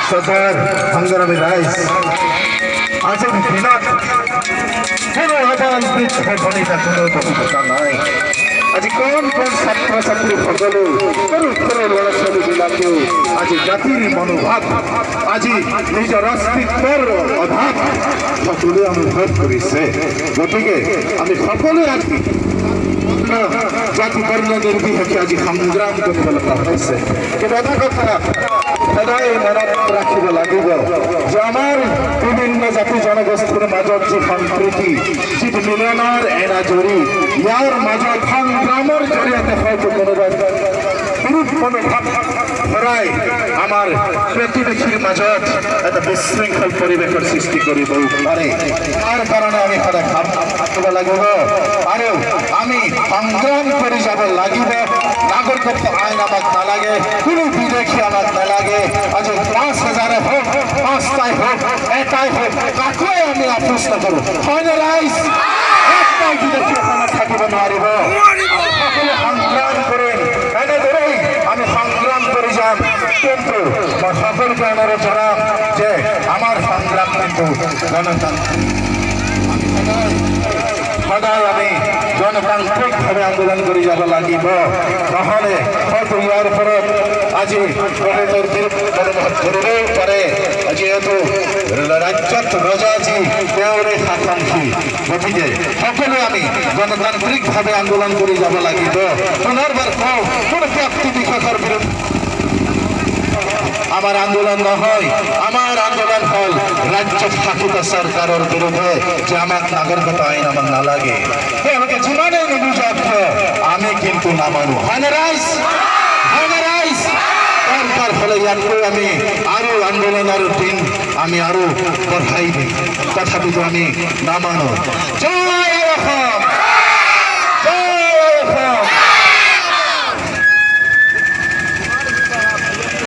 সরদার সংগ্রামী রাইস আজের দিনত কোনো অবাঞ্ছিত ঘটনিটা কোনো কথা নাই। আজি কোন কোন ছাত্রছাত্রী সকলে সৰু সৰু ল'ৰা ছোৱালীবিলাকে আজি জাতিৰ মনোভাৱ আজি নিজৰ অস্তিত্বৰ অভাৱ সকলোৱে অনুভৱ কৰিছে। গতিকে আমি সকলোৱে আজি জাতি বৰ্ণ নিৰ্বিশেষে আজি সংগ্ৰাম কৰিব লগা হৈছে। কিন্তু এটা কথা সদায় মনত ৰাখিব লাগিব যে আমাৰ বিভিন্ন জাতি জনগোষ্ঠীৰ মাজত যি সম্প্ৰীতি যি মিলনৰ এনাজৰী ইয়াৰ মাজত সংগ্ৰামৰ জৰিয়তে হয়তো কোনোবা বিৰোধ মনোভাৱ ভৰাই আমাৰ প্ৰতিবেশীৰ মাজত এটা বিশৃংখল পৰিৱেশৰ সৃষ্টি কৰিব পাৰে। তাৰ কাৰণে আমি সদায় থাকিব লাগিব আৰু আমি সংগ্ৰাম কৰি যাব লাগিব। নাগৰিকত্ব আইন আমাক নালাগে, কোনো বিদেশী আমাক নালাগে। আজি ৫,০০০ হোক, ৫টাই হোক, এটাই হোক, কাকোৱে আমি আপোচ নকৰোঁ। হয়নে ৰাইজ? একটাই বিদেশী অসমত থাকিব নোৱাৰিব। সকলো সংগ্ৰাম কৰিম, এনেদৰেই আমি সংগ্ৰাম কৰি যাম। কিন্তু মই সকলোকে অনুৰোধ জনাম যে আমাৰ সংগ্ৰাম কিন্তু গণতান্ত্ৰিক। সদায় আমি গণতান্ত্ৰিকভাৱে আন্দোলন কৰি যাব লাগিব। নহ'লে হয়তো ইয়াৰ ওপৰত আজি বহুতৰ ধৰিবও পাৰে। যিহেতু ৰাজ্যত ৰজাজী তেওঁৰে শাসনশী, গতিকে সকলোৱে আমি গণতান্ত্ৰিকভাৱে আন্দোলন কৰি যাব লাগিব। পুনৰবাৰ কওঁ, কোনো ব্যক্তি বিশেষৰ বিৰুদ্ধে আমার আন্দোলন নহয়, আমার আন্দোলন হল রাজ্য শাসিত সরকারের বিরুদ্ধে যে আমার নাগরিকত্ব আইন আমার নালাগে। তেওঁলোকে যিমানেই নুবুজক আমি কিন্তু নামানো। হয়নে রাইজ? হয়নে রাইজ? দরকার হলে ইয়াতকৈ আমি আৰু আন্দোলনের দিন আমি আৰু বঢ়াই দিম, তথাপিতো আমি নামানো। জয় অসম।